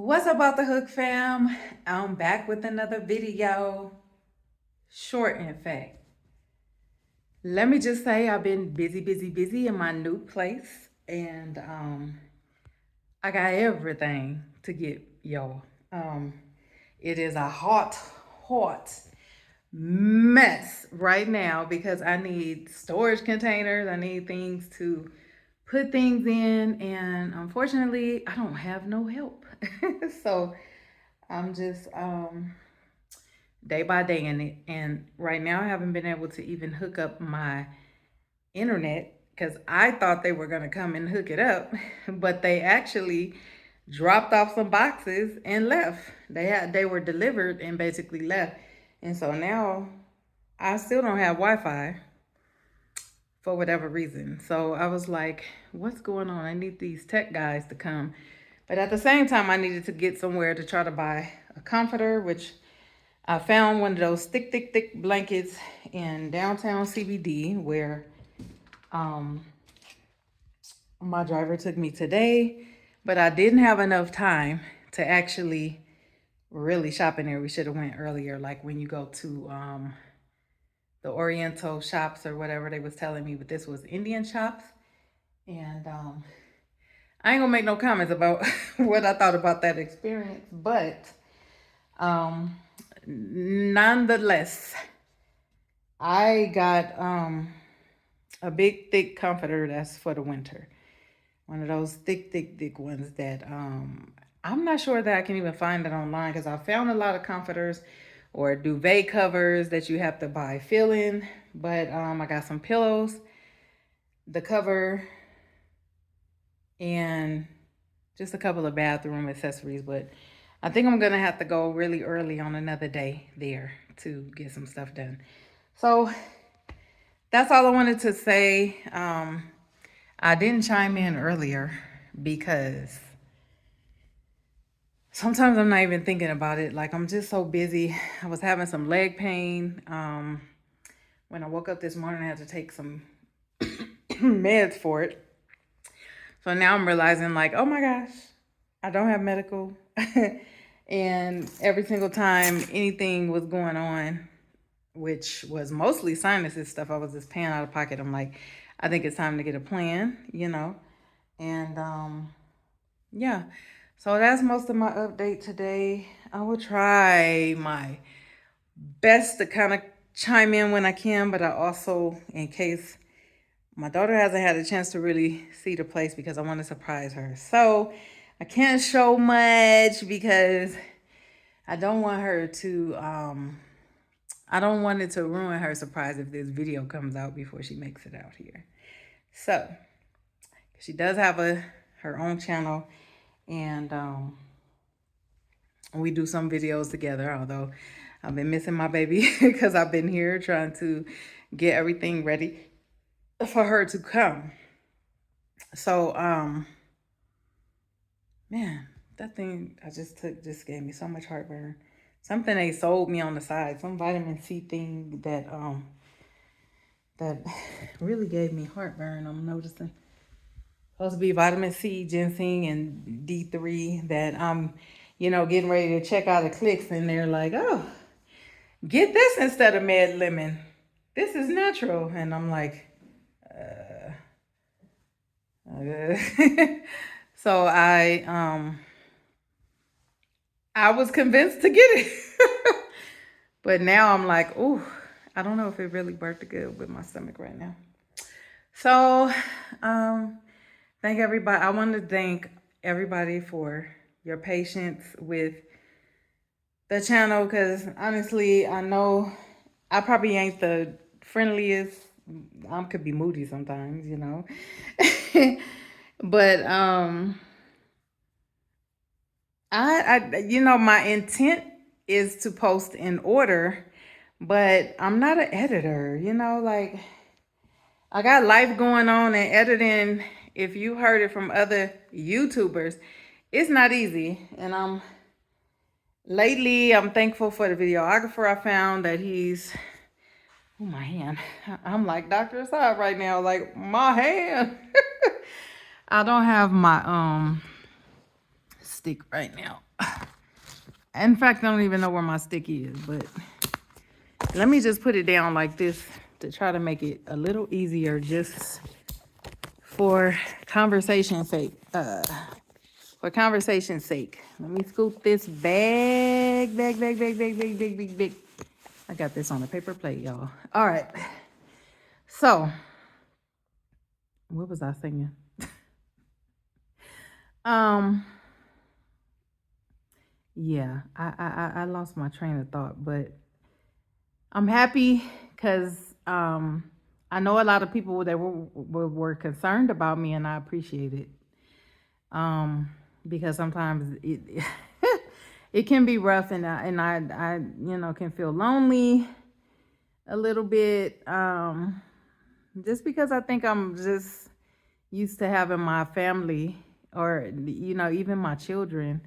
What's up, Out the Hook fam? I'm back with another video. Short, in fact. Let me just say I've been busy in my new place, and I got everything to get y'all. Um, it is a hot mess right now because I need storage containers. I need things to put things in, and unfortunately, I don't have no help. So I'm just day by day in it. And right now, I haven't been able to even hook up my internet because I thought they were going to come and hook it up, but they actually dropped off some boxes and left. They were delivered and basically left. And so now I still don't have Wi-Fi for whatever reason. So I was like, what's going on? I need these tech guys to come. But at the same time, I needed to get somewhere to try to buy a comforter, which I found one of those thick blankets in downtown CBD where um, my driver took me today, but I didn't have enough time to actually really shop in there. We should have went earlier, like when you go to the Oriental shops or whatever they was telling me, but this was Indian shops. And I ain't gonna make no comments about what I thought about that experience, but um, nonetheless, I got a big thick comforter that's for the winter. One of those thick ones that I'm not sure that I can even find it online because I found a lot of comforters or duvet covers that you have to buy fill in. But I got some pillows, the cover, and just a couple of bathroom accessories. But I think I'm gonna have to go really early on another day there to get some stuff done. So that's all I wanted to say. I didn't chime in earlier because sometimes I'm not even thinking about it. Like, I'm just so busy. I was having some leg pain. When I woke up this morning, I had to take some meds for it. So now I'm realizing, like, oh my gosh, I don't have medical. And every single time anything was going on, which was mostly sinuses stuff, I was just paying out of pocket. I'm like, I think it's time to get a plan. And yeah. So that's most of my update today. I will try my best to kind of chime in when I can, but I also, in case my daughter hasn't had a chance to really see the place because I want to surprise her. So I can't show much because I don't want her to I don't want it to ruin her surprise if this video comes out before she makes it out here. So she does have her own channel, and we do some videos together, although I've been missing my baby because I've been here trying to get everything ready for her to come. So man, that thing I just took just gave me so much heartburn. Something they sold me on the side, some vitamin C thing that really gave me heartburn. I'm noticing supposed to be vitamin C, ginseng, and D3 that I'm, getting ready to check out of clicks, and they're like, oh, get this instead of Med Lemon. This is natural. And I'm like, so I was convinced to get it. But now I'm like, ooh, I don't know if it really worked good with my stomach right now. So, thank everybody. I want to thank everybody for your patience with the channel because honestly, I know I probably ain't the friendliest. I could be moody sometimes. But my intent is to post in order, but I'm not an editor. Like, I got life going on, and editing, if you heard it from other YouTubers, it's not easy. And lately I'm thankful for the videographer I found that he's, oh, my hand. I'm like Dr. Assad right now, like my hand. I don't have my stick right now. In fact, I don't even know where my stick is, but let me just put it down like this to try to make it a little easier just for conversation's sake. For conversation's sake. Let me scoop this bag. I got this on a paper plate, y'all. All right. So, what was I singing? Yeah, I lost my train of thought, but I'm happy because I know a lot of people that were concerned about me, and I appreciate it. Because sometimes it it can be rough, and I can feel lonely a little bit. Just because I think I'm just used to having my family, or even my children.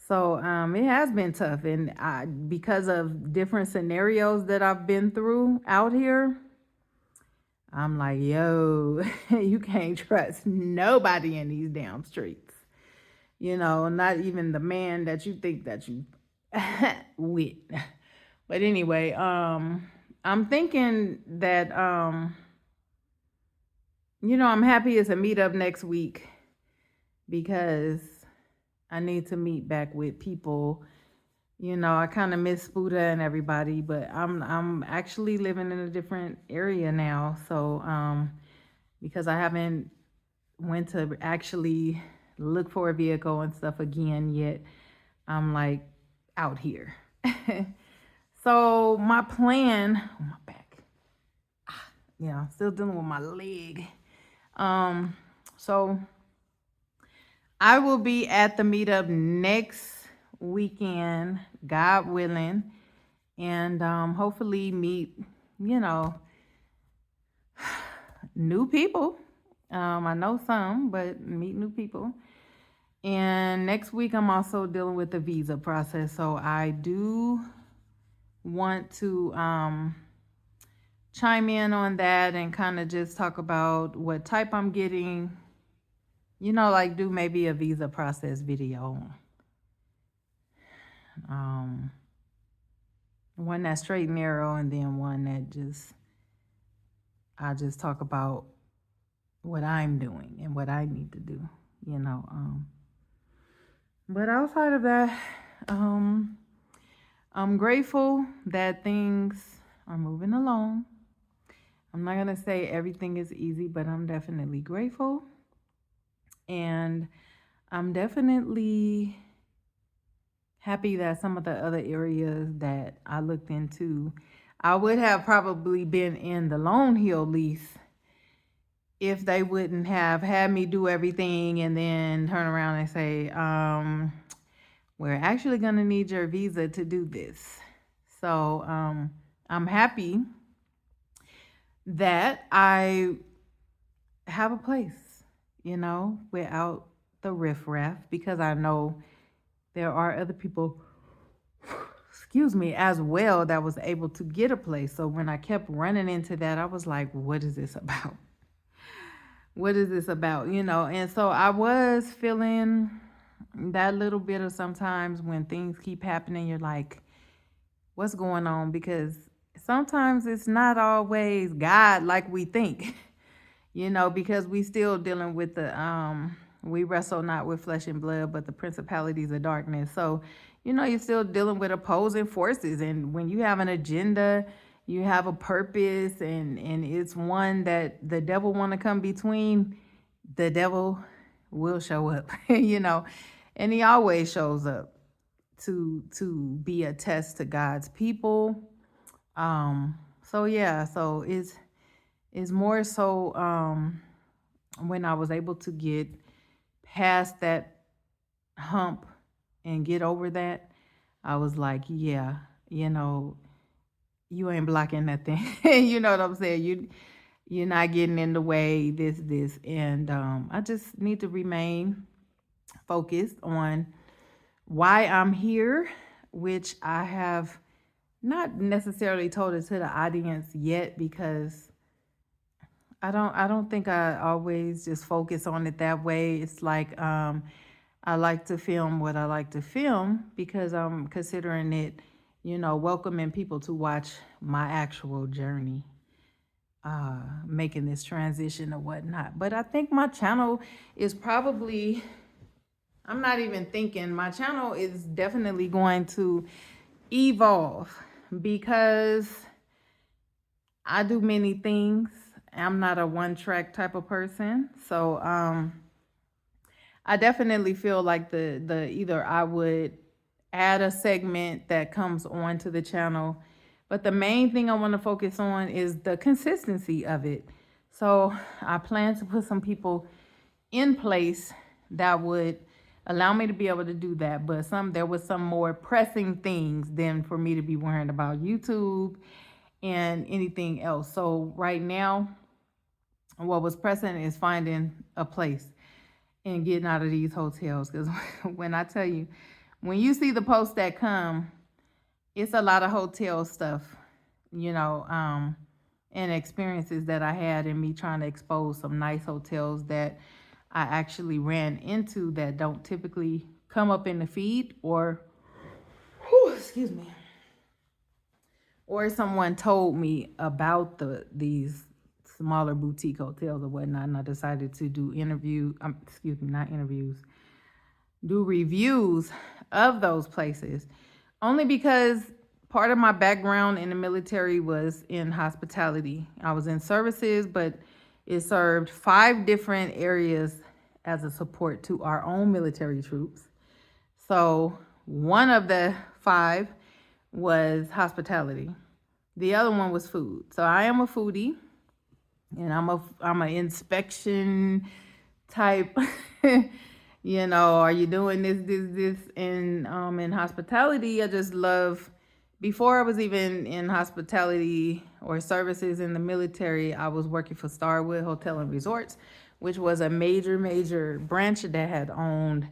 So it has been tough, and because of different scenarios that I've been through out here, I'm like, yo, you can't trust nobody in these damn streets. Not even the man that you think that you with. But anyway, I'm thinking that I'm happy it's a meetup next week because I need to meet back with people. I kind of miss Buddha and everybody, but I'm actually living in a different area now. So because I haven't went to actually look for a vehicle and stuff again yet, I'm like out here. So my plan, my back. Yeah, still dealing with my leg. So I will be at the meetup next weekend, God willing, and hopefully meet, new people. I know some, but meet new people. And next week, I'm also dealing with the visa process. So I do want to chime in on that and kind of just talk about what type I'm getting. Like do maybe a visa process video. One that's straight and narrow, and then one that I just talk about what I'm doing and what I need to do, But outside of that, I'm grateful that things are moving along. I'm not going to say everything is easy, but I'm definitely grateful. And I'm definitely happy that some of the other areas that I looked into, I would have probably been in the Lone Hill lease if they wouldn't have had me do everything and then turn around and say, we're actually going to need your visa to do this. So I'm happy that I have a place, without the riffraff, because I know there are other people, excuse me, as well, that was able to get a place. So when I kept running into that, I was like, what is this about? What is this about? And so I was feeling that little bit of sometimes when things keep happening, you're like, what's going on? Because sometimes it's not always God like we think, because we still dealing with the, we wrestle not with flesh and blood, but the principalities of darkness. So, you're still dealing with opposing forces. And when you have an agenda, you have a purpose, and it's one that the devil want to come between, the devil will show up, and he always shows up to be a test to God's people. So yeah, so it's more so when I was able to get past that hump and get over that, I was like, yeah, you ain't blocking nothing. You know what I'm saying? You're not getting in the way, this. And I just need to remain focused on why I'm here, which I have not necessarily told it to the audience yet, because I don't think I always just focus on it that way. It's like I like to film what I like to film because I'm considering it, welcoming people to watch my actual journey, making this transition or whatnot. But I think my channel is probably, I'm not even thinking, my channel is definitely going to evolve because I do many things. I'm not a one track type of person. So I definitely feel like the either I would add a segment that comes onto the channel, but the main thing I want to focus on is the consistency of it. So I plan to put some people in place that would allow me to be able to do that, but there was some more pressing things than for me to be worrying about YouTube and anything else. So right now, what was pressing is finding a place and getting out of these hotels. Because when I tell you, when you see the posts that come, it's a lot of hotel stuff, and experiences that I had in me trying to expose some nice hotels that I actually ran into that don't typically come up in the feed, or, excuse me, or someone told me about these smaller boutique hotels or whatnot, and I decided to do not interviews, do reviews of those places, only because part of my background in the military was in hospitality. I was in services, but it served 5 different areas as a support to our own military troops. So one of the 5 was hospitality. The other one was food. So I am a foodie, and I'm an inspection type. Are you doing this? And in hospitality, I just love. Before I was even in hospitality or services in the military, I was working for Starwood Hotel and Resorts, which was a major branch that had owned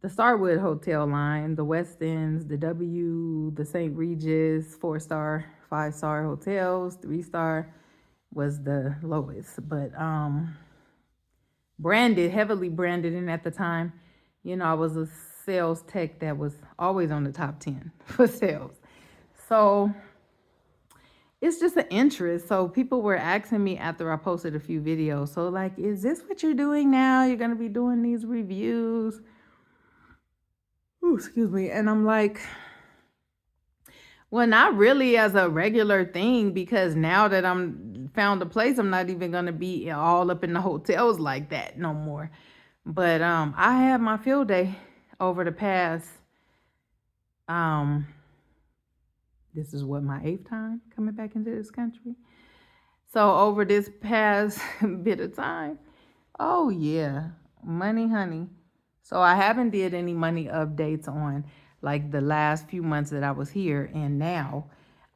the Starwood Hotel line, the Westins, the W, the St. Regis, 4-star, 5-star hotels. 3-star was the lowest, but heavily branded. And at the time, I was a sales tech that was always on the top 10 for sales. So it's just an interest. So people were asking me after I posted a few videos, so like, is this what you're doing now? You're going to be doing these reviews? Ooh, excuse me. And I'm like, well, not really as a regular thing, because now that I'm found a place, I'm not even going to be all up in the hotels like that no more. But I had my field day over the past, this is what, my 8th time coming back into this country. So over this past bit of time, oh yeah, money, honey. So I haven't did any money updates on like the last few months that I was here and now.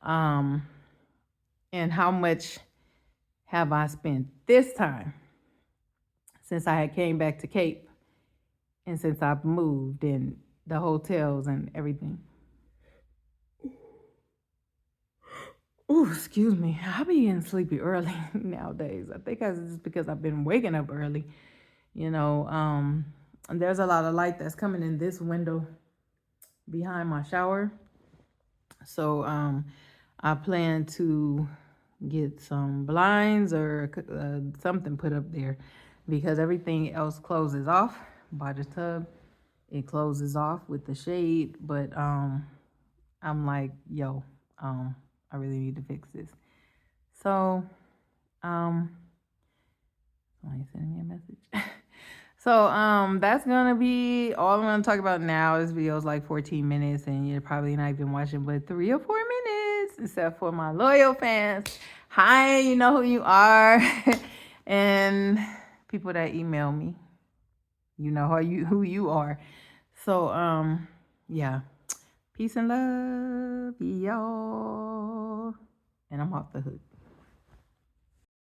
And how much have I spent this time since I had came back to Cape, and since I've moved, and the hotels and everything. Ooh, excuse me. I be getting sleepy early nowadays. I think it's because I've been waking up early. And there's a lot of light that's coming in this window behind my shower. So I plan to get some blinds or something put up there, because everything else closes off by the tub. It closes off with the shade, but I'm like, yo, I really need to fix this. So somebody sending me a message. So that's gonna be all I'm gonna talk about now. This video is like 14 minutes, and you're probably not even watching but 3 or 4 minutes, except for my loyal fans. Hi, you know who you are. And people that email me, you know who you are. So yeah, peace and love, y'all. And I'm off the hook.